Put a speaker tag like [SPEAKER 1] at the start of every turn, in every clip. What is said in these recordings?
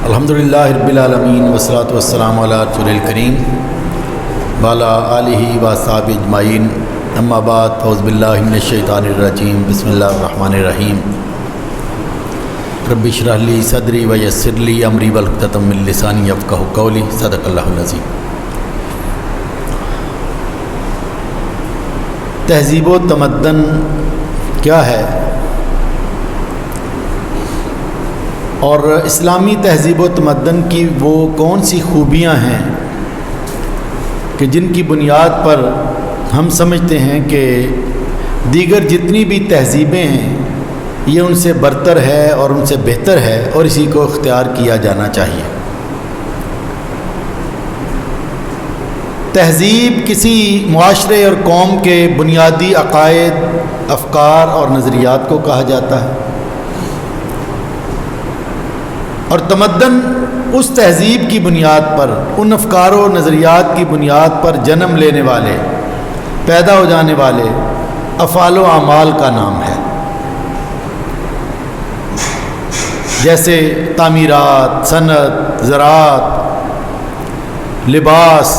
[SPEAKER 1] الحمدللہ رب العالمین والصلاۃ والسلام علی رسول الکریم وعلی آلہ وصحبہ اجمعین، اما بعد، فاعوذ باللہ من الشیطان الرجیم، بسم اللہ الرحمن الرحیم۔ رب اشرح لی صدری ویسر لی امری واحلل من لسانی یفقہوا قولی، صدق اللہ العظیم۔ تہذیب و تمدن کیا ہے اور اسلامی تہذیب و تمدن کی وہ کون سی خوبیاں ہیں کہ جن کی بنیاد پر ہم سمجھتے ہیں کہ دیگر جتنی بھی تہذیبیں ہیں یہ ان سے برتر ہے اور ان سے بہتر ہے اور اسی کو اختیار کیا جانا چاہیے۔ تہذیب کسی معاشرے اور قوم کے بنیادی عقائد، افکار اور نظریات کو کہا جاتا ہے، اور تمدن اس تہذیب کی بنیاد پر، ان افکار و نظریات کی بنیاد پر جنم لینے والے، پیدا ہو جانے والے افعال و اعمال کا نام ہے، جیسے تعمیرات، صنعت، زراعت، لباس،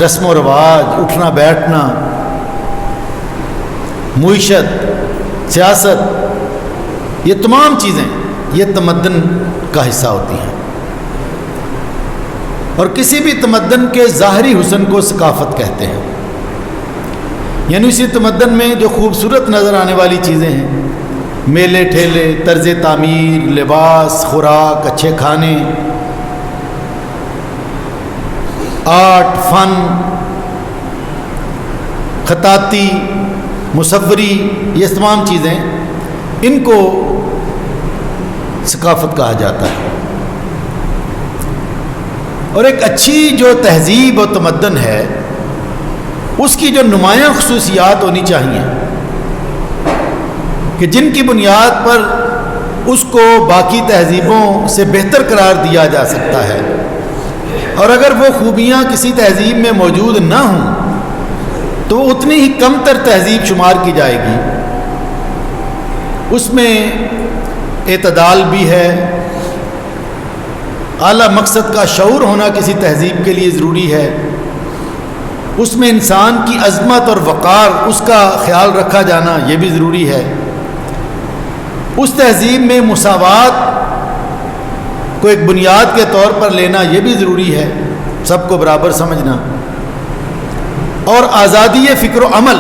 [SPEAKER 1] رسم و رواج، اٹھنا بیٹھنا، معیشت، سیاست، یہ تمام چیزیں یہ تمدن کا حصہ ہوتی ہیں، اور کسی بھی تمدن کے ظاہری حسن کو ثقافت کہتے ہیں، یعنی اسی تمدن میں جو خوبصورت نظر آنے والی چیزیں ہیں، میلے ٹھیلے، طرز تعمیر، لباس، خوراک، اچھے کھانے، آرٹ، فن، خطاطی، مصوری، یہ تمام چیزیں ان کو ثقافت کہا جاتا ہے۔ اور ایک اچھی جو تہذیب و تمدن ہے اس کی جو نمایاں خصوصیات ہونی چاہیے کہ جن کی بنیاد پر اس کو باقی تہذیبوں سے بہتر قرار دیا جا سکتا ہے، اور اگر وہ خوبیاں کسی تہذیب میں موجود نہ ہوں تو وہ اتنی ہی کم تر تہذیب شمار کی جائے گی۔ اس میں اعتدال بھی ہے، اعلیٰ مقصد کا شعور ہونا کسی تہذیب کے لیے ضروری ہے، اس میں انسان کی عظمت اور وقار، اس کا خیال رکھا جانا یہ بھی ضروری ہے، اس تہذیب میں مساوات کو ایک بنیاد کے طور پر لینا یہ بھی ضروری ہے، سب کو برابر سمجھنا، اور آزادی فکر و عمل،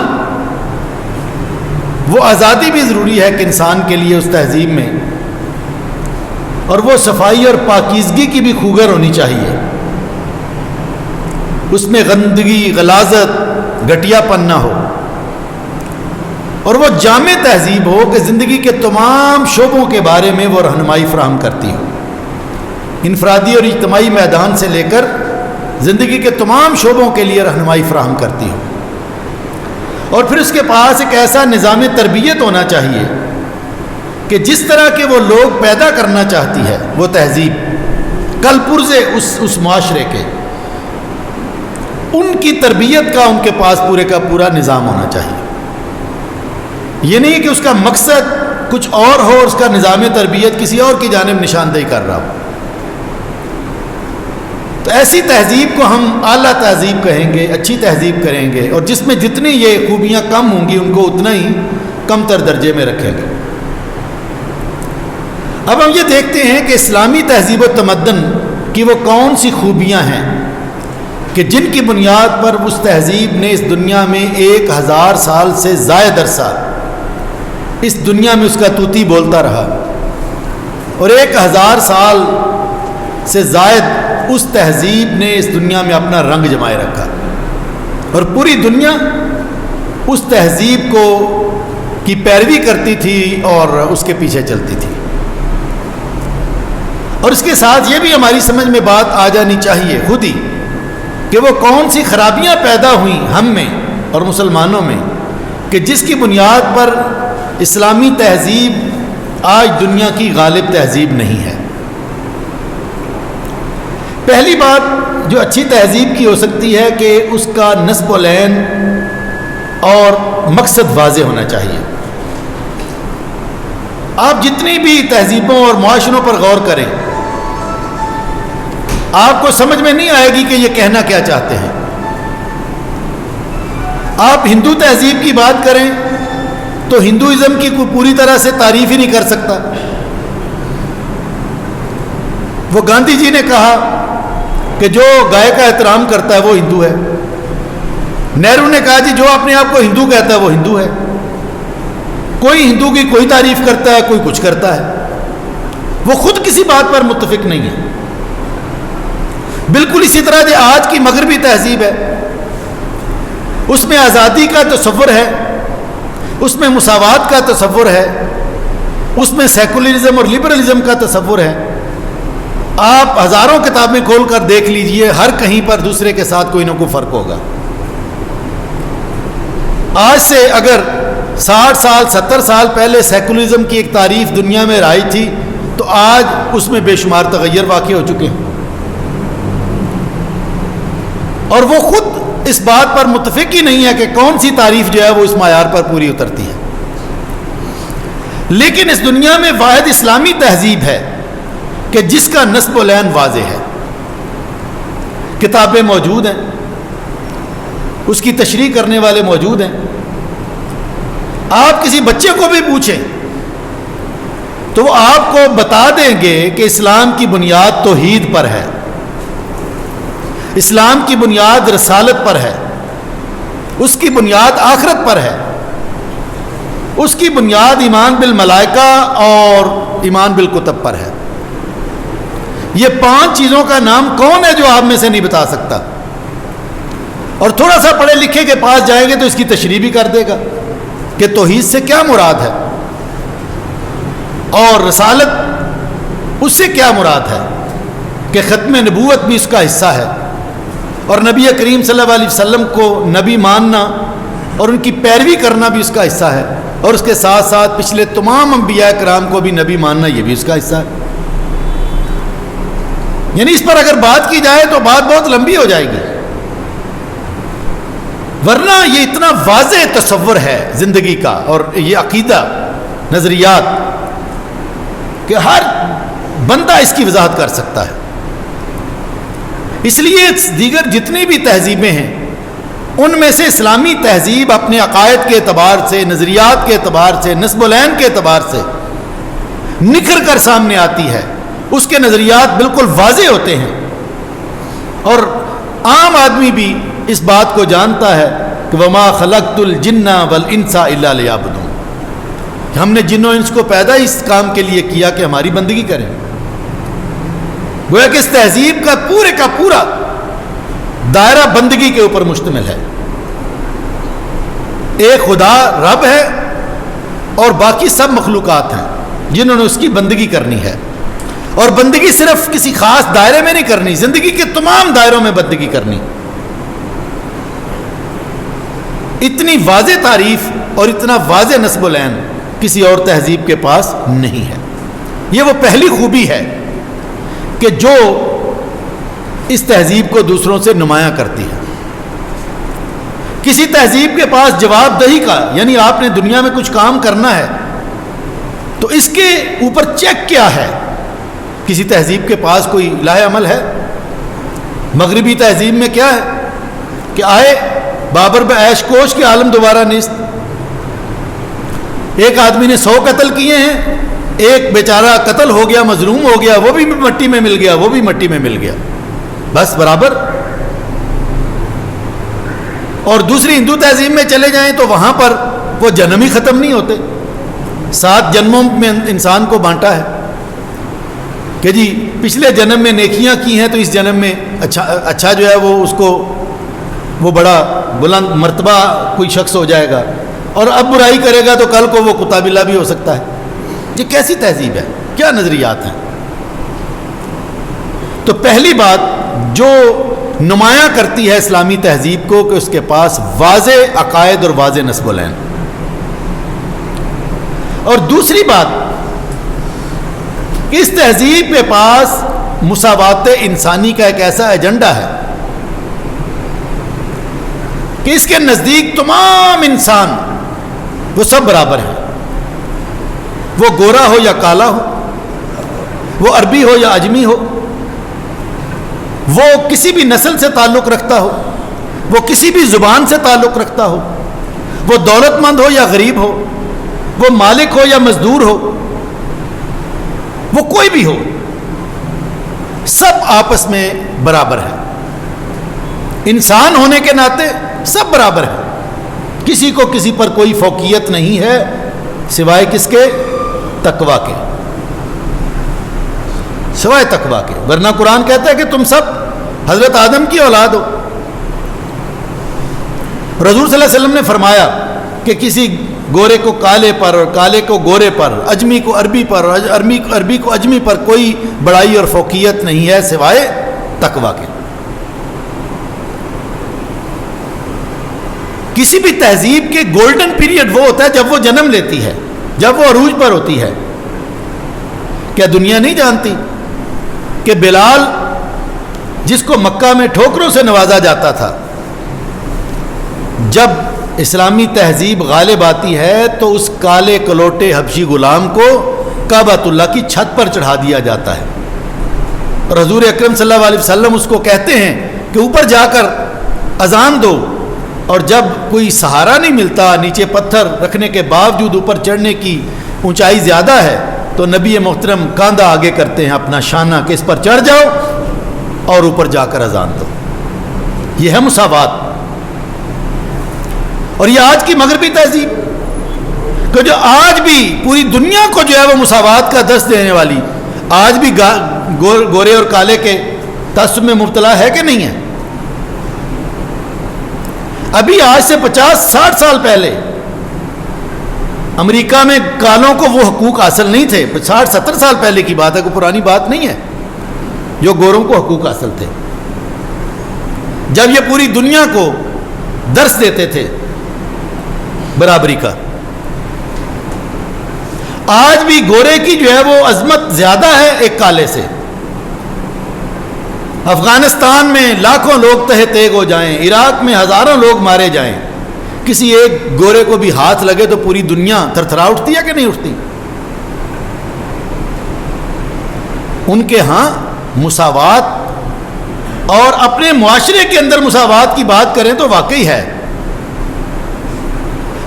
[SPEAKER 1] وہ آزادی بھی ضروری ہے کہ انسان کے لیے اس تہذیب میں، اور وہ صفائی اور پاکیزگی کی بھی خوگر ہونی چاہیے، اس میں گندگی، غلاظت، گھٹیا پن نہ ہو، اور وہ جامع تہذیب ہو کہ زندگی کے تمام شعبوں کے بارے میں وہ رہنمائی فراہم کرتی ہو، انفرادی اور اجتماعی میدان سے لے کر زندگی کے تمام شعبوں کے لیے رہنمائی فراہم کرتی ہو، اور پھر اس کے پاس ایک ایسا نظام تربیت ہونا چاہیے کہ جس طرح کے وہ لوگ پیدا کرنا چاہتی ہے وہ تہذیب، کل پرزے اس معاشرے کے، ان کی تربیت کا ان کے پاس پورے کا پورا نظام ہونا چاہیے۔ یہ نہیں کہ اس کا مقصد کچھ اور ہو، اس کا نظام تربیت کسی اور کی جانب نشاندہی کر رہا ہو۔ تو ایسی تہذیب کو ہم اعلیٰ تہذیب کہیں گے، اچھی تہذیب کریں گے، اور جس میں جتنی یہ خوبیاں کم ہوں گی ان کو اتنا ہی کم تر درجے میں رکھیں گے۔ اب ہم یہ دیکھتے ہیں کہ اسلامی تہذیب و تمدن کی وہ کون سی خوبیاں ہیں کہ جن کی بنیاد پر اس تہذیب نے اس دنیا میں 1000 سال سے زائد عرصہ اس دنیا میں اس کا طوطی بولتا رہا، اور 1000 سال سے زائد اس تہذیب نے اس دنیا میں اپنا رنگ جمائے رکھا، اور پوری دنیا اس تہذیب کو کی پیروی کرتی تھی اور اس کے پیچھے چلتی تھی۔ اور اس کے ساتھ یہ بھی ہماری سمجھ میں بات آ جانی چاہیے خود ہی کہ وہ کون سی خرابیاں پیدا ہوئیں ہم میں اور مسلمانوں میں کہ جس کی بنیاد پر اسلامی تہذیب آج دنیا کی غالب تہذیب نہیں ہے۔ پہلی بات جو اچھی تہذیب کی ہو سکتی ہے کہ اس کا نسب و لین اور مقصد واضح ہونا چاہیے۔ آپ جتنی بھی تہذیبوں اور معاشروں پر غور کریں آپ کو سمجھ میں نہیں آئے گی کہ یہ کہنا کیا چاہتے ہیں. آپ ہندو تہذیب کی بات کریں تو ہندوازم کی کوئی پوری طرح سے تعریف ہی نہیں کر سکتا. وہ گاندھی جی نے کہا کہ جو گائے کا احترام کرتا ہے وہ ہندو ہے. نہرو نے کہا جی جو اپنے آپ کو ہندو کہتا ہے وہ ہندو ہے. کوئی ہندو کی کوئی تعریف کرتا ہے, کوئی کچھ کرتا ہے, وہ خود کسی بات پر متفق نہیں ہے. بالکل اسی طرح جو آج کی مغربی تہذیب ہے, اس میں آزادی کا تصور ہے, اس میں مساوات کا تصور ہے, اس میں سیکولرزم اور لبرلزم کا تصور ہے. آپ ہزاروں کتابیں کھول کر دیکھ لیجئے, ہر کہیں پر دوسرے کے ساتھ کوئی نہ کوئی فرق ہوگا. آج سے اگر 60 سال 70 سال پہلے سیکولرزم کی ایک تعریف دنیا میں رائج تھی تو آج اس میں بے شمار تغیر واقع ہو چکے ہیں, اور وہ خود اس بات پر متفق ہی نہیں ہے کہ کون سی تعریف جو ہے وہ اس معیار پر پوری اترتی ہے. لیکن اس دنیا میں واحد اسلامی تہذیب ہے کہ جس کا نسب و لین واضح ہے. کتابیں موجود ہیں, اس کی تشریح کرنے والے موجود ہیں. آپ کسی بچے کو بھی پوچھیں تو وہ آپ کو بتا دیں گے کہ اسلام کی بنیاد توحید پر ہے, اسلام کی بنیاد رسالت پر ہے, اس کی بنیاد آخرت پر ہے, اس کی بنیاد ایمان بالملائکہ اور ایمان بالکتب پر ہے. یہ 5 چیزوں کا نام کون ہے جو آپ میں سے نہیں بتا سکتا؟ اور تھوڑا سا پڑھے لکھے کے پاس جائیں گے تو اس کی تشریح بھی کر دے گا کہ توحید سے کیا مراد ہے اور رسالت اس سے کیا مراد ہے, کہ ختم نبوت بھی اس کا حصہ ہے, اور نبی کریم صلی اللہ علیہ وسلم کو نبی ماننا اور ان کی پیروی کرنا بھی اس کا حصہ ہے, اور اس کے ساتھ ساتھ پچھلے تمام انبیاء کرام کو بھی نبی ماننا یہ بھی اس کا حصہ ہے. یعنی اس پر اگر بات کی جائے تو بات بہت لمبی ہو جائے گی, ورنہ یہ اتنا واضح تصور ہے زندگی کا اور یہ عقیدہ نظریات کہ ہر بندہ اس کی وضاحت کر سکتا ہے. اس لیے دیگر جتنی بھی تہذیبیں ہیں ان میں سے اسلامی تہذیب اپنے عقائد کے اعتبار سے, نظریات کے اعتبار سے, نسب و لین کے اعتبار سے نکھر کر سامنے آتی ہے. اس کے نظریات بالکل واضح ہوتے ہیں, اور عام آدمی بھی اس بات کو جانتا ہے کہ وما خلقت الجن والانس الا لیعبدون, ہم نے جن و انس کو پیدا اس کام کے لیے کیا کہ ہماری بندگی کریں. گویا کہ اس تہذیب کا پورا دائرہ بندگی کے اوپر مشتمل ہے. ایک خدا رب ہے اور باقی سب مخلوقات ہیں جنہوں نے اس کی بندگی کرنی ہے, اور بندگی صرف کسی خاص دائرے میں نہیں کرنی, زندگی کے تمام دائروں میں بندگی کرنی. اتنی واضح تعریف اور اتنا واضح نسب و لین کسی اور تہذیب کے پاس نہیں ہے. یہ وہ پہلی خوبی ہے کہ جو اس تہذیب کو دوسروں سے نمایاں کرتی ہے. کسی تہذیب کے پاس جواب دہی کا, یعنی آپ نے دنیا میں کچھ کام کرنا ہے تو اس کے اوپر چیک کیا ہے. کسی تہذیب کے پاس کوئی لاہ عمل ہے. مغربی تہذیب میں کیا ہے کہ آئے بابر بعیش کوش کے عالم دوبارہ نیست. ایک آدمی نے 100 قتل کیے ہیں, ایک بیچارہ قتل ہو گیا, مظلوم ہو گیا, وہ بھی مٹی میں مل گیا, وہ بھی مٹی میں مل گیا, بس برابر. اور دوسری ہندو تہذیب میں چلے جائیں تو وہاں پر وہ جنم ہی ختم نہیں ہوتے. 7 جنموں میں انسان کو بانٹا ہے کہ جی پچھلے جنم میں نیکیاں کی ہیں تو اس جنم میں اچھا جو ہے وہ اس کو وہ بڑا بلند مرتبہ کوئی شخص ہو جائے گا, اور اب برائی کرے گا تو کل کو وہ کتا بلا بھی ہو سکتا ہے. یہ کیسی تہذیب ہے, کیا نظریات ہیں؟ تو پہلی بات جو نمایاں کرتی ہے اسلامی تہذیب کو کہ اس کے پاس واضح عقائد اور واضح نسب و لین. اور دوسری بات کہ اس تہذیب کے پاس مساوات انسانی کا ایک ایسا ایجنڈا ہے کہ اس کے نزدیک تمام انسان وہ سب برابر ہیں. وہ گورا ہو یا کالا ہو, وہ عربی ہو یا اجمی ہو, وہ کسی بھی نسل سے تعلق رکھتا ہو، وہ کسی بھی زبان سے تعلق رکھتا ہو، وہ دولت مند ہو یا غریب ہو، وہ مالک ہو یا مزدور ہو، وہ کوئی بھی ہو، سب آپس میں برابر ہے۔ انسان ہونے کے ناطے سب برابر ہے، کسی کو کسی پر کوئی فوقیت نہیں ہے سوائے کس کے؟ تقویٰ کے، سوائے تقویٰ کے، ورنہ قرآن کہتا ہے کہ تم سب حضرت آدم کی اولاد ہو۔ رسول صلی اللہ علیہ وسلم نے فرمایا کہ کسی گورے کو کالے پر اور کالے کو گورے پر، اجمی کو عربی پر اور عربی کو اجمی پر کوئی بڑائی اور فوقیت نہیں ہے سوائے تقویٰ کے۔ کسی بھی تہذیب کے گولڈن پیریڈ وہ ہوتا ہے جب وہ جنم لیتی ہے، جب وہ عروج پر ہوتی ہے۔ کیا دنیا نہیں جانتی کہ بلال جس کو مکہ میں ٹھوکروں سے نوازا جاتا تھا، جب اسلامی تہذیب غالب آتی ہے تو اس کالے کلوٹے حبشی غلام کو کعبۃ اللہ کی چھت پر چڑھا دیا جاتا ہے، اور حضور اکرم صلی اللہ علیہ وسلم اس کو کہتے ہیں کہ اوپر جا کر اذان دو، اور جب کوئی سہارا نہیں ملتا، نیچے پتھر رکھنے کے باوجود اوپر چڑھنے کی اونچائی زیادہ ہے، تو نبی محترم کاندھا آگے کرتے ہیں اپنا شانہ کہ اس پر چڑھ جاؤ اور اوپر جا کر اذان دو۔ یہ ہے مساوات۔ اور یہ آج کی مغربی تہذیب کہ جو آج بھی پوری دنیا کو جو ہے وہ مساوات کا درس دینے والی، آج بھی گورے اور کالے کے تعصب میں مبتلا ہے کہ نہیں ہے؟ ابھی آج سے 50-60 سال پہلے امریکہ میں کالوں کو وہ حقوق حاصل نہیں تھے، 60-70 سال پہلے کی بات ہے، کوئی پرانی بات نہیں ہے، جو گوروں کو حقوق حاصل تھے، جب یہ پوری دنیا کو درس دیتے تھے برابری کا۔ آج بھی گورے کی جو ہے وہ عظمت زیادہ ہے ایک کالے سے۔ افغانستان میں لاکھوں لوگ تہہ تیگ ہو جائیں، عراق میں ہزاروں لوگ مارے جائیں، کسی ایک گورے کو بھی ہاتھ لگے تو پوری دنیا تھرتھرا اٹھتی ہے کہ نہیں اٹھتی؟ ان کے ہاں مساوات، اور اپنے معاشرے کے اندر مساوات کی بات کریں تو واقعی ہے،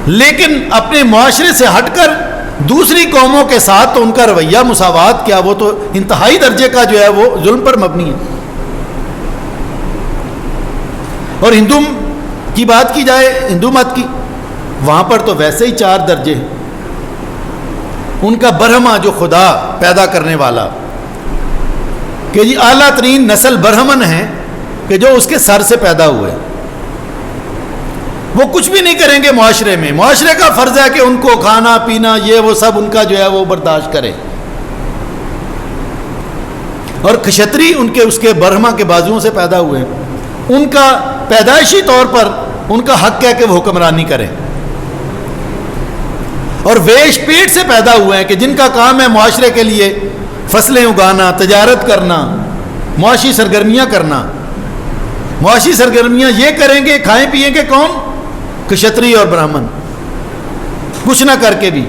[SPEAKER 1] لیکن اپنے معاشرے سے ہٹ کر دوسری قوموں کے ساتھ تو ان کا رویہ مساوات کیا، وہ تو انتہائی درجے کا جو ہے وہ ظلم پر مبنی ہے۔ اور ہندو کی بات کی جائے، ہندو مت کی، وہاں پر تو ویسے ہی 4 درجے ہیں۔ ان کا برہما جو خدا پیدا کرنے والا کہ جی اعلیٰ ترین نسل برہمن ہیں کہ جو اس کے سر سے پیدا ہوئے، وہ کچھ بھی نہیں کریں گے معاشرے میں، معاشرے کا فرض ہے کہ ان کو کھانا پینا یہ وہ سب ان کا جو ہے وہ برداشت کرے، اور کشتری ان کے اس کے برہما کے بازوؤں سے پیدا ہوئے، ان کا پیدائشی طور پر ان کا حق ہے کہ وہ حکمرانی کریں، اور ویش پیٹ سے پیدا ہوئے ہیں کہ جن کا کام ہے معاشرے کے لیے فصلیں اگانا، تجارت کرنا، معاشی سرگرمیاں کرنا۔ معاشی سرگرمیاں یہ کریں گے، کھائیں پیئیں گے کون؟ کشتری اور برہمن، کچھ نہ کر کے بھی۔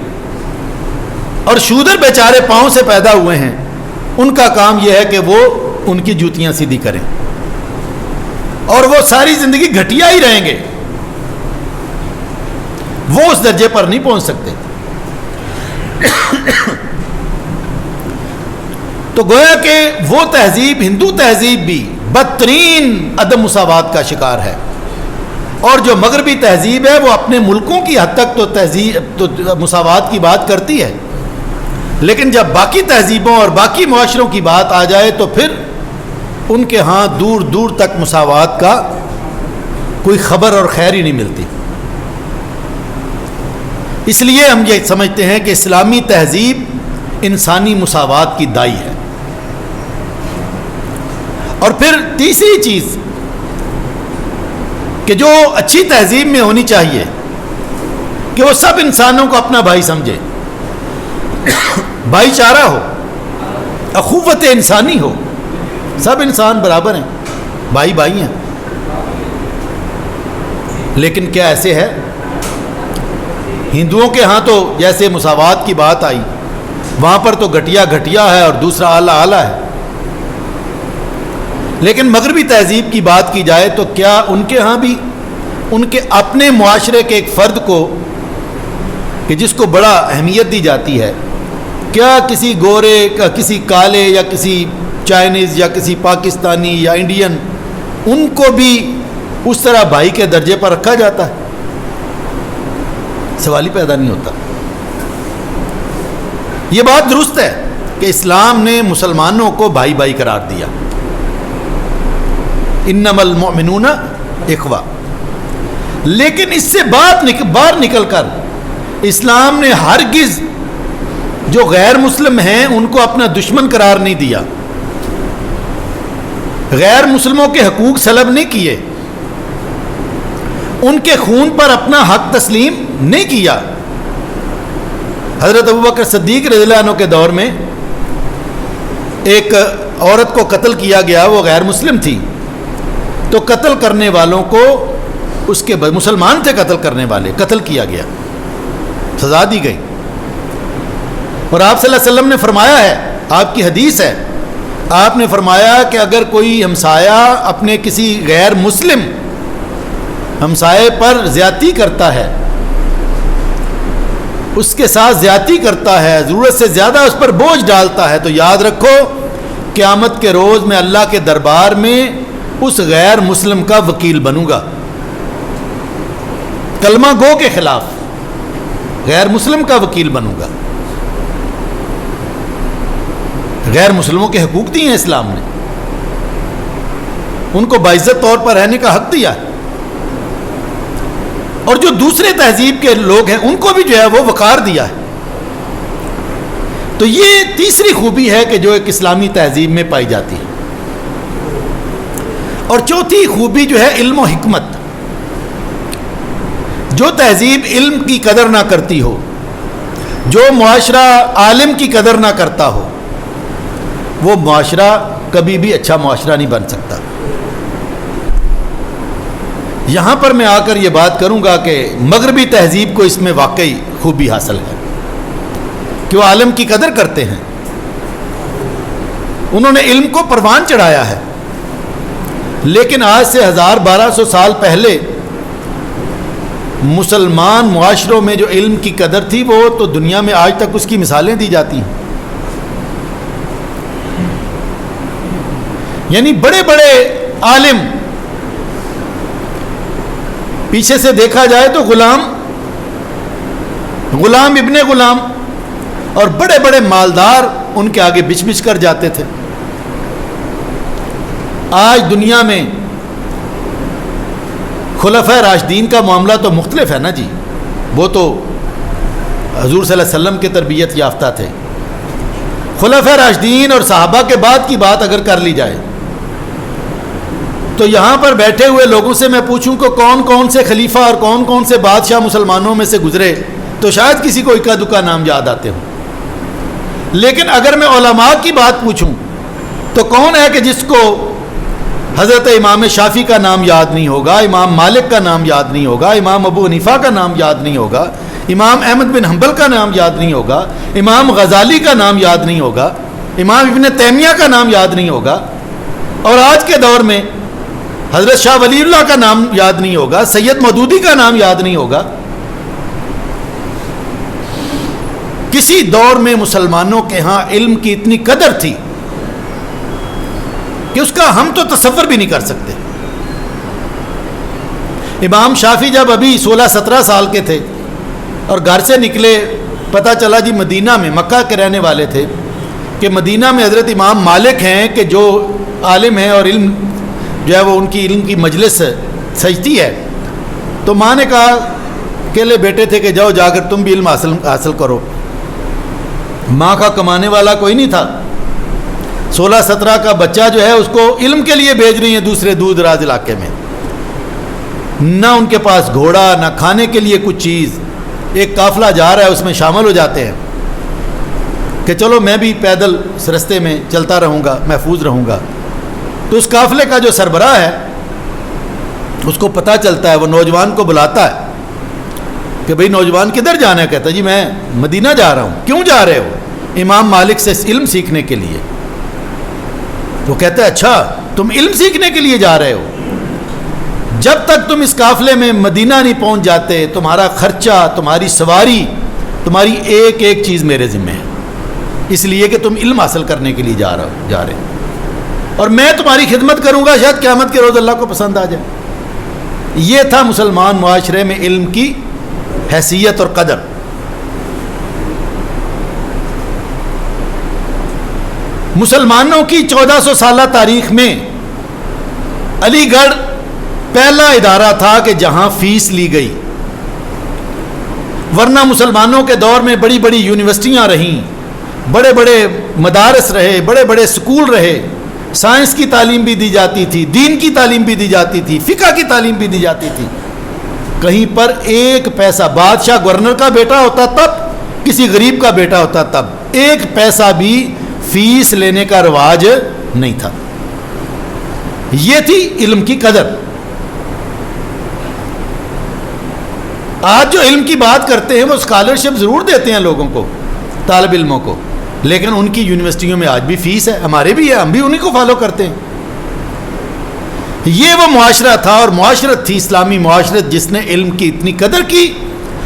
[SPEAKER 1] اور شودر بیچارے پاؤں سے پیدا ہوئے ہیں، ان کا کام یہ ہے کہ وہ ان کی جوتیاں سیدھی کریں، اور وہ ساری زندگی گھٹیا ہی رہیں گے، وہ اس درجے پر نہیں پہنچ سکتے۔ تو گویا کہ وہ تہذیب، ہندو تہذیب بھی بدترین عدم مساوات کا شکار ہے، اور جو مغربی تہذیب ہے وہ اپنے ملکوں کی حد تک تو مساوات کی بات کرتی ہے، لیکن جب باقی تہذیبوں اور باقی معاشروں کی بات آ جائے تو پھر ان کے ہاں دور دور تک مساوات کا کوئی خبر اور خیر ہی نہیں ملتی۔ اس لیے ہم یہ سمجھتے ہیں کہ اسلامی تہذیب انسانی مساوات کی دائی ہے۔ اور پھر تیسری چیز کہ جو اچھی تہذیب میں ہونی چاہیے کہ وہ سب انسانوں کو اپنا بھائی سمجھے، بھائی چارہ ہو، اخوت انسانی ہو، سب انسان برابر ہیں، بھائی بھائی ہیں۔ لیکن کیا ایسے ہے؟ ہندوؤں کے ہاں تو جیسے مساوات کی بات آئی، وہاں پر تو گھٹیا گھٹیا ہے اور دوسرا اعلیٰ اعلیٰ ہے۔ لیکن مغربی تہذیب کی بات کی جائے تو کیا ان کے ہاں بھی ان کے اپنے معاشرے کے ایک فرد کو کہ جس کو بڑا اہمیت دی جاتی ہے، کیا کسی گورے کا، کسی کالے یا کسی چائنیز یا کسی پاکستانی یا انڈین، ان کو بھی اس طرح بھائی کے درجے پر رکھا جاتا ہے؟ سوال ہی پیدا نہیں ہوتا۔ یہ بات درست ہے کہ اسلام نے مسلمانوں کو بھائی بھائی قرار دیا، انما المؤمنون اخوہ، لیکن اس سے باہر نکل کر اسلام نے ہرگز جو غیر مسلم ہیں ان کو اپنا دشمن قرار نہیں دیا، غیر مسلموں کے حقوق سلب نہیں کیے، ان کے خون پر اپنا حق تسلیم نہیں کیا۔ حضرت ابوبکر صدیق رضی اللہ عنہ کے دور میں ایک عورت کو قتل کیا گیا، وہ غیر مسلم تھی، تو قتل کرنے والوں کو اس کے مسلمان تھے، قتل کرنے والے، قتل کیا گیا، سزا دی گئی۔ اور آپ صلی اللہ علیہ وسلم نے فرمایا ہے، آپ کی حدیث ہے، آپ نے فرمایا کہ اگر کوئی ہمسایہ اپنے کسی غیر مسلم ہمسائے پر زیادتی کرتا ہے، اس کے ساتھ زیادتی کرتا ہے، ضرورت سے زیادہ اس پر بوجھ ڈالتا ہے، تو یاد رکھو قیامت کے روز میں اللہ کے دربار میں اس غیر مسلم کا وکیل بنوں گا، کلمہ گو کے خلاف غیر مسلم کا وکیل بنوں گا۔ غیر مسلموں کے حقوق دیے ہیں اسلام نے، ان کو باعزت طور پر رہنے کا حق دیا ہے، اور جو دوسرے تہذیب کے لوگ ہیں ان کو بھی جو ہے وہ وقار دیا ہے۔ تو یہ تیسری خوبی ہے کہ جو ایک اسلامی تہذیب میں پائی جاتی ہے۔ اور چوتھی خوبی جو ہے علم و حکمت۔ جو تہذیب علم کی قدر نہ کرتی ہو، جو معاشرہ عالم کی قدر نہ کرتا ہو، وہ معاشرہ کبھی بھی اچھا معاشرہ نہیں بن سکتا۔ یہاں پر میں آ کر یہ بات کروں گا کہ مغربی تہذیب کو اس میں واقعی خوبی حاصل ہے کہ وہ عالم کی قدر کرتے ہیں، انہوں نے علم کو پروان چڑھایا ہے، لیکن آج سے 1200 سال پہلے مسلمان معاشروں میں جو علم کی قدر تھی وہ تو دنیا میں آج تک اس کی مثالیں دی جاتی ہیں۔ یعنی بڑے بڑے عالم، پیچھے سے دیکھا جائے تو غلام ابن غلام اور بڑے بڑے مالدار ان کے آگے بچ بچ کر جاتے تھے۔ آج دنیا میں خلفائے راشدین کا معاملہ تو مختلف ہے نا جی، وہ تو حضور صلی اللہ علیہ وسلم کے تربیت یافتہ تھے۔ خلفائے راشدین اور صحابہ کے بعد کی بات اگر کر لی جائے تو یہاں پر بیٹھے ہوئے لوگوں سے میں پوچھوں کہ کون کون سے خلیفہ اور کون کون سے بادشاہ مسلمانوں میں سے گزرے تو شاید کسی کو اکا دکا نام یاد آتے ہوں، لیکن اگر میں علماء کی بات پوچھوں تو کون ہے کہ جس کو حضرت امام شافعی کا نام یاد نہیں ہوگا، امام مالک کا نام یاد نہیں ہوگا، امام ابو حنیفہ کا نام یاد نہیں ہوگا، امام احمد بن حنبل کا نام یاد نہیں ہوگا، امام غزالی کا نام یاد نہیں ہوگا، امام ابن تیمیہ کا نام یاد نہیں ہوگا، اور آج کے دور میں حضرت شاہ ولی اللہ کا نام یاد نہیں ہوگا، سید مودودی کا نام یاد نہیں ہوگا۔ کسی دور میں مسلمانوں کے ہاں علم کی اتنی قدر تھی کہ اس کا ہم تو تصور بھی نہیں کر سکتے۔ امام شافعی جب ابھی 16-17 سال کے تھے اور گھر سے نکلے، پتہ چلا جی مدینہ میں، مکہ کے رہنے والے تھے، کہ مدینہ میں حضرت امام مالک ہیں کہ جو عالم ہیں اور علم جو ہے وہ ان کی علم کی مجلس سجتی ہے، تو ماں نے کہا اکیلے بیٹے تھے کہ جاؤ جا کر تم بھی علم حاصل کرو۔ ماں کا کمانے والا کوئی نہیں تھا، 16-17 کا بچہ جو ہے اس کو علم کے لیے بھیج رہی ہیں دوسرے دور دراز علاقے میں، نہ ان کے پاس گھوڑا، نہ کھانے کے لیے کچھ چیز، ایک قافلہ جا رہا ہے اس میں شامل ہو جاتے ہیں کہ چلو میں بھی پیدل اس رستے میں چلتا رہوں گا، محفوظ رہوں گا۔ تو اس قافلے کا جو سربراہ ہے اس کو پتہ چلتا ہے، وہ نوجوان کو بلاتا ہے کہ بھئی نوجوان کدھر جانا ہے؟ کہتا ہے جی میں مدینہ جا رہا ہوں۔ کیوں جا رہے ہو؟ امام مالک سے علم سیکھنے کے لیے۔ وہ کہتا ہے اچھا تم علم سیکھنے کے لیے جا رہے ہو، جب تک تم اس قافلے میں مدینہ نہیں پہنچ جاتے تمہارا خرچہ، تمہاری سواری، تمہاری ایک ایک چیز میرے ذمہ ہے، اس لیے کہ تم علم حاصل کرنے کے لیے جا رہے اور میں تمہاری خدمت کروں گا، شاید قیامت کے روز اللہ کو پسند آ جائے۔ یہ تھا مسلمان معاشرے میں علم کی حیثیت اور قدر۔ مسلمانوں کی 1400 سالہ تاریخ میں علی گڑھ پہلا ادارہ تھا کہ جہاں فیس لی گئی، ورنہ مسلمانوں کے دور میں بڑی بڑی یونیورسٹیاں رہیں، بڑے بڑے مدارس رہے، بڑے بڑے سکول رہے، سائنس کی تعلیم بھی دی جاتی تھی، دین کی تعلیم بھی دی جاتی تھی، فقہ کی تعلیم بھی دی جاتی تھی۔ کہیں پر ایک پیسہ، بادشاہ گورنر کا بیٹا ہوتا تب، کسی غریب کا بیٹا ہوتا تب، ایک پیسہ بھی فیس لینے کا رواج نہیں تھا۔ یہ تھی علم کی قدر۔ آج جو علم کی بات کرتے ہیں وہ اسکالرشپ ضرور دیتے ہیں لوگوں کو، طالب علموں کو، لیکن ان کی یونیورسٹیوں میں آج بھی فیس ہے، ہمارے بھی ہے، ہم بھی انہی کو فالو کرتے ہیں۔ یہ وہ معاشرہ تھا اور معاشرت تھی اسلامی معاشرت جس نے علم کی اتنی قدر کی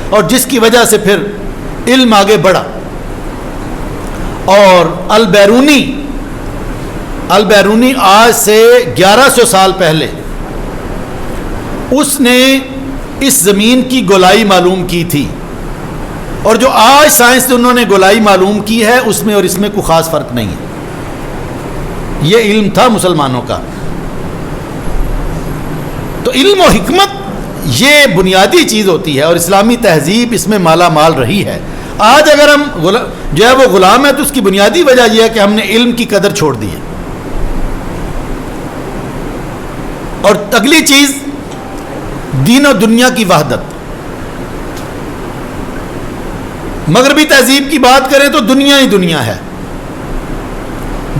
[SPEAKER 1] اور جس کی وجہ سے پھر علم آگے بڑھا۔ اور البیرونی آج سے 1100 سال پہلے اس نے اس زمین کی گولائی معلوم کی تھی، اور جو آج سائنس انہوں نے گولائی معلوم کی ہے اس میں اور اس میں کوئی خاص فرق نہیں ہے۔ یہ علم تھا مسلمانوں کا۔ تو علم و حکمت یہ بنیادی چیز ہوتی ہے اور اسلامی تہذیب اس میں مالا مال رہی ہے۔ آج اگر ہم جو ہے وہ غلام ہے تو اس کی بنیادی وجہ یہ ہے کہ ہم نے علم کی قدر چھوڑ دی ہے۔ اور اگلی چیز دین و دنیا کی وحدت۔ مغربی تہذیب کی بات کریں تو دنیا ہی دنیا ہے،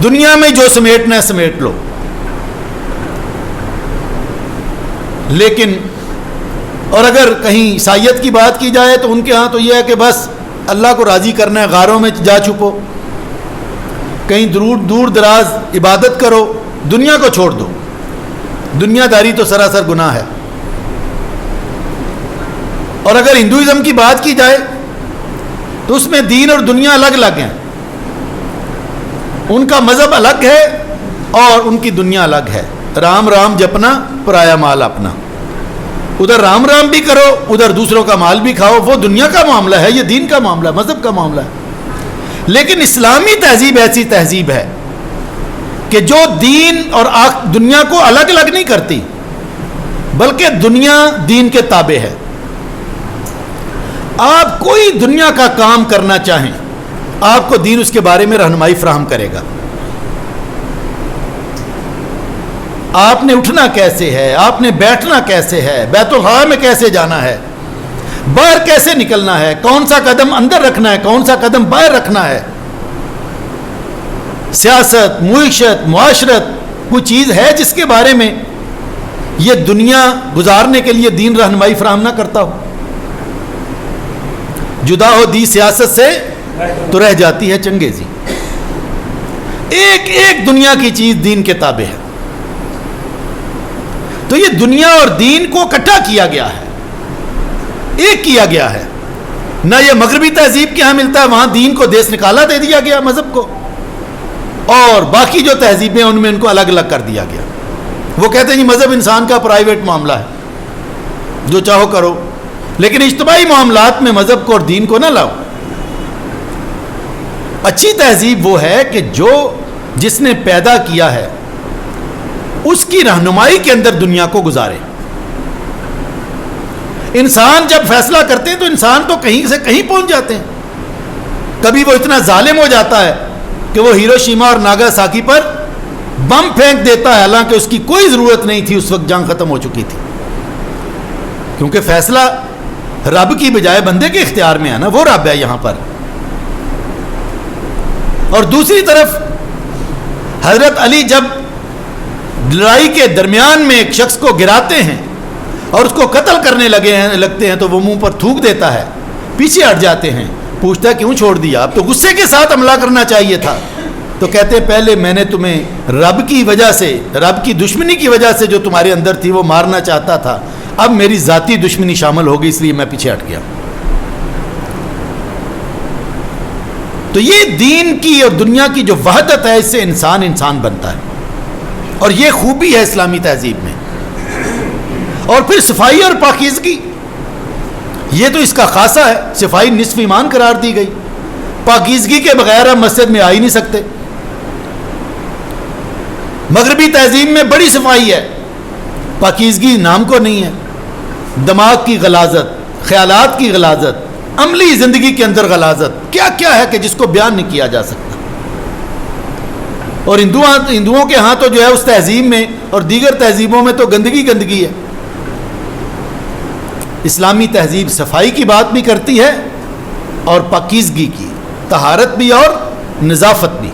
[SPEAKER 1] دنیا میں جو سمیٹنا ہے سمیٹ لو۔ لیکن اور اگر کہیں عیسائیت کی بات کی جائے تو ان کے ہاں تو یہ ہے کہ بس اللہ کو راضی کرنا ہے، غاروں میں جا چھپو، کہیں دور دراز عبادت کرو، دنیا کو چھوڑ دو۔ دنیا داری تو سراسر گناہ ہے۔ اور اگر ہندوازم کی بات کی جائے تو اس میں دین اور دنیا الگ الگ ہیں، ان کا مذہب الگ ہے اور ان کی دنیا الگ ہے۔ رام رام جپنا پرایا مال اپنا، ادھر رام رام بھی کرو ادھر دوسروں کا مال بھی کھاؤ، وہ دنیا کا معاملہ ہے، یہ دین کا معاملہ ہے، مذہب کا معاملہ ہے۔ لیکن اسلامی تہذیب ایسی تہذیب ہے کہ جو دین اور دنیا کو الگ الگ نہیں کرتی، بلکہ دنیا دین کے تابع ہے۔ آپ کوئی دنیا کا کام کرنا چاہیں آپ کو دین اس کے بارے میں رہنمائی فراہم کرے گا۔ آپ نے اٹھنا کیسے ہے، آپ نے بیٹھنا کیسے ہے، بیت الخلاء میں کیسے جانا ہے، باہر کیسے نکلنا ہے، کون سا قدم اندر رکھنا ہے، کون سا قدم باہر رکھنا ہے۔ سیاست، معیشت، معاشرت کوئی چیز ہے جس کے بارے میں یہ دنیا گزارنے کے لیے دین رہنمائی فراہم نہ کرتا ہو؟ جدا ہو دی سیاست سے تو رہ جاتی ہے چنگیزی۔ ایک ایک دنیا کی چیز دین کے تابع ہے۔ تو یہ دنیا اور دین کو اکٹھا کیا گیا ہے، ایک کیا گیا ہے۔ نہ یہ مغربی تہذیب کے ہاں ملتا ہے، وہاں دین کو دیس نکالا دے دیا گیا مذہب کو، اور باقی جو تہذیبیں ان میں ان کو الگ الگ کر دیا گیا۔ وہ کہتے ہیں جی مذہب انسان کا پرائیویٹ معاملہ ہے، جو چاہو کرو، لیکن اجتماعی معاملات میں مذہب کو اور دین کو نہ لاؤ۔ اچھی تہذیب وہ ہے کہ جو جس نے پیدا کیا ہے اس کی رہنمائی کے اندر دنیا کو گزارے۔ انسان جب فیصلہ کرتے ہیں تو انسان تو کہیں سے کہیں پہنچ جاتے ہیں۔ کبھی وہ اتنا ظالم ہو جاتا ہے کہ وہ ہیروشیما اور ناگاساکی پر بم پھینک دیتا ہے، حالانکہ اس کی کوئی ضرورت نہیں تھی، اس وقت جنگ ختم ہو چکی تھی، کیونکہ فیصلہ رب کی بجائے بندے کے اختیار میں ہے نا، وہ رب ہے یہاں پر۔ اور دوسری طرف حضرت علی جب لڑائی کے درمیان میں ایک شخص کو گراتے ہیں اور اس کو قتل کرنے لگتے ہیں تو وہ منہ پر تھوک دیتا ہے، پیچھے ہٹ جاتے ہیں، پوچھتا ہے کیوں چھوڑ دیا؟ اب تو غصے کے ساتھ حملہ کرنا چاہیے تھا، تو کہتے ہیں پہلے میں نے تمہیں رب کی وجہ سے، رب کی دشمنی کی وجہ سے جو تمہارے اندر تھی وہ مارنا چاہتا تھا، اب میری ذاتی دشمنی شامل ہوگی اس لیے میں پیچھے ہٹ گیا۔ تو یہ دین کی اور دنیا کی جو وحدت ہے، اس سے انسان بنتا ہے، اور یہ خوبی ہے اسلامی تہذیب میں۔ اور پھر صفائی اور پاکیزگی، یہ تو اس کا خاصہ ہے۔ صفائی نصف ایمان قرار دی گئی، پاکیزگی کے بغیر ہم مسجد میں آ ہی نہیں سکتے۔ مغربی تہذیب میں بڑی صفائی ہے، پاکیزگی نام کو نہیں ہے۔ دماغ کی غلاظت، خیالات کی غلاظت، عملی زندگی کے اندر غلاظت، کیا کیا ہے کہ جس کو بیان نہیں کیا جا سکتا۔ اور ہندوؤں کے ہاں تو جو ہے اس تہذیب میں اور دیگر تہذیبوں میں تو گندگی ہے۔ اسلامی تہذیب صفائی کی بات بھی کرتی ہے اور پاکیزگی کی، طہارت بھی اور نظافت بھی۔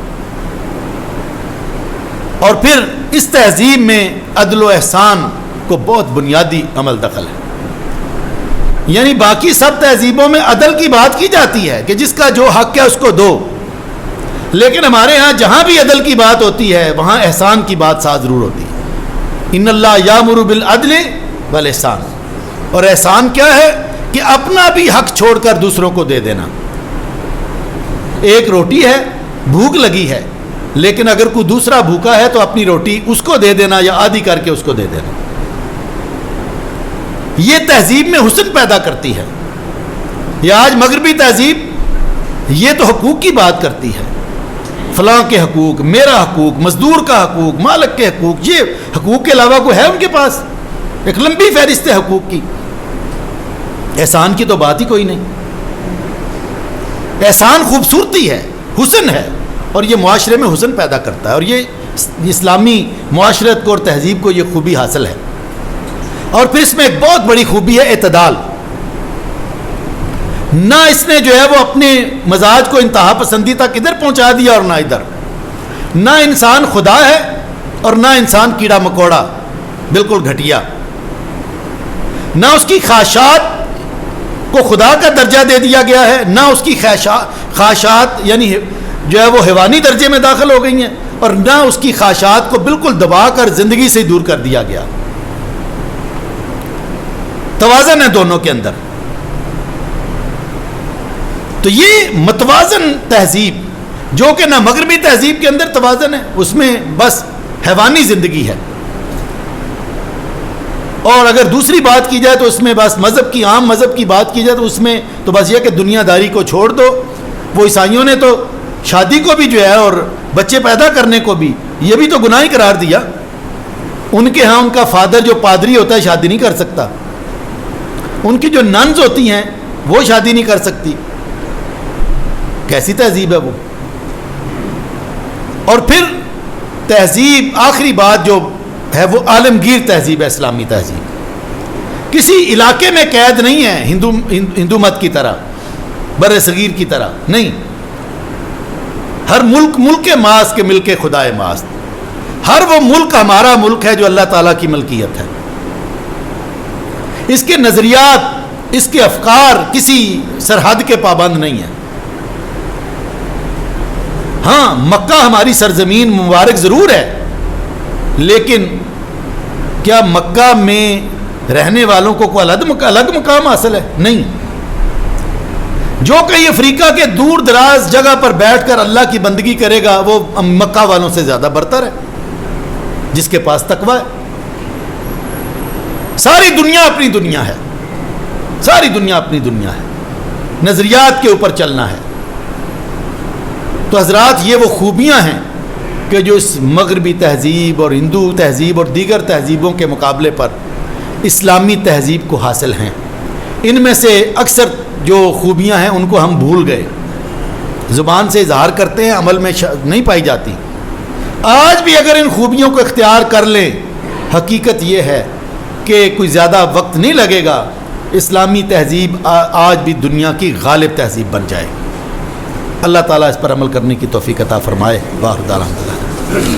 [SPEAKER 1] اور پھر اس تہذیب میں عدل و احسان کو بہت بنیادی عمل دخل ہے۔ یعنی باقی سب تہذیبوں میں عدل کی بات کی جاتی ہے کہ جس کا جو حق ہے اس کو دو، لیکن ہمارے ہاں جہاں بھی عدل کی بات ہوتی ہے وہاں احسان کی بات ساتھ ضرور ہوتی ہے۔ ان اللہ یامر بالعدل والاحسان، اور احسان کیا ہے کہ اپنا بھی حق چھوڑ کر دوسروں کو دے دینا۔ ایک روٹی ہے، بھوک لگی ہے، لیکن اگر کوئی دوسرا بھوکا ہے تو اپنی روٹی اس کو دے دینا یا آدھی کر کے اس کو دے دینا۔ یہ تہذیب میں حسن پیدا کرتی ہے۔ یہ آج مغربی تہذیب یہ تو حقوق کی بات کرتی ہے، فلاں کے حقوق، میرا حقوق، مزدور کا حقوق، مالک کے حقوق، یہ حقوق کے علاوہ کوئی ہے ان کے پاس؟ ایک لمبی فہرست ہے حقوق کی، احسان کی تو بات ہی کوئی نہیں۔ احسان خوبصورتی ہے، حسن ہے، اور یہ معاشرے میں حسن پیدا کرتا ہے، اور یہ اسلامی معاشرت کو اور تہذیب کو یہ خوبی حاصل ہے۔ اور پھر اس میں ایک بہت بڑی خوبی ہے اعتدال۔ نہ اس نے جو ہے وہ اپنے مزاج کو انتہا پسندی تک ادھر پہنچا دیا اور نہ ادھر۔ نہ انسان خدا ہے اور نہ انسان کیڑا مکوڑا بالکل گھٹیا۔ نہ اس کی خواہشات کو خدا کا درجہ دے دیا گیا ہے، نہ اس کی خواہشات یعنی جو ہے وہ حیوانی درجے میں داخل ہو گئی ہیں، اور نہ اس کی خواہشات کو بالکل دبا کر زندگی سے دور کر دیا گیا۔ توازن ہے دونوں کے اندر۔ تو یہ متوازن تہذیب، جو کہ نہ مغربی تہذیب کے اندر توازن ہے، اس میں بس حیوانی زندگی ہے، اور اگر دوسری بات کی جائے تو اس میں بس مذہب کی، عام مذہب کی بات کی جائے تو اس میں تو بس یہ کہ دنیا داری کو چھوڑ دو۔ وہ عیسائیوں نے تو شادی کو بھی جو ہے اور بچے پیدا کرنے کو بھی یہ بھی تو گناہ قرار دیا۔ ان کے ہاں ان کا فادر جو پادری ہوتا ہے شادی نہیں کر سکتا، ان کی جو ننز ہوتی ہیں وہ شادی نہیں کر سکتی۔ کیسی تہذیب ہے وہ؟ اور پھر تہذیب، آخری بات جو ہے وہ عالمگیر تہذیب ہے اسلامی تہذیب۔ کسی علاقے میں قید نہیں ہے ہندو مت کی طرح، بر صغیر کی طرح نہیں۔ ہر ملک ماست کے ملک خدائے ماست۔ ہر وہ ملک ہمارا ملک ہے جو اللہ تعالیٰ کی ملکیت ہے۔ اس کے نظریات، اس کے افکار کسی سرحد کے پابند نہیں ہیں۔ ہاں مکہ ہماری سرزمین مبارک ضرور ہے، لیکن کیا مکہ میں رہنے والوں کو کوئی الگ مقام حاصل ہے؟ نہیں۔ جو کہیں افریقہ کے دور دراز جگہ پر بیٹھ کر اللہ کی بندگی کرے گا وہ مکہ والوں سے زیادہ برتر ہے، جس کے پاس تقویٰ ہے۔ ساری دنیا اپنی دنیا ہے، ساری دنیا اپنی دنیا ہے، نظریات کے اوپر چلنا ہے۔ تو حضرات یہ وہ خوبیاں ہیں کہ جو اس مغربی تہذیب اور ہندو تہذیب اور دیگر تہذیبوں کے مقابلے پر اسلامی تہذیب کو حاصل ہیں۔ ان میں سے اکثر جو خوبیاں ہیں ان کو ہم بھول گئے، زبان سے اظہار کرتے ہیں، عمل میں نہیں پائی جاتی۔ آج بھی اگر ان خوبیوں کو اختیار کر لیں، حقیقت یہ ہے کہ کوئی زیادہ وقت نہیں لگے گا، اسلامی تہذیب آج بھی دنیا کی غالب تہذیب بن جائے۔ اللہ تعالیٰ اس پر عمل کرنے کی توفیق عطا فرمائے۔ واہ الحمدللہ۔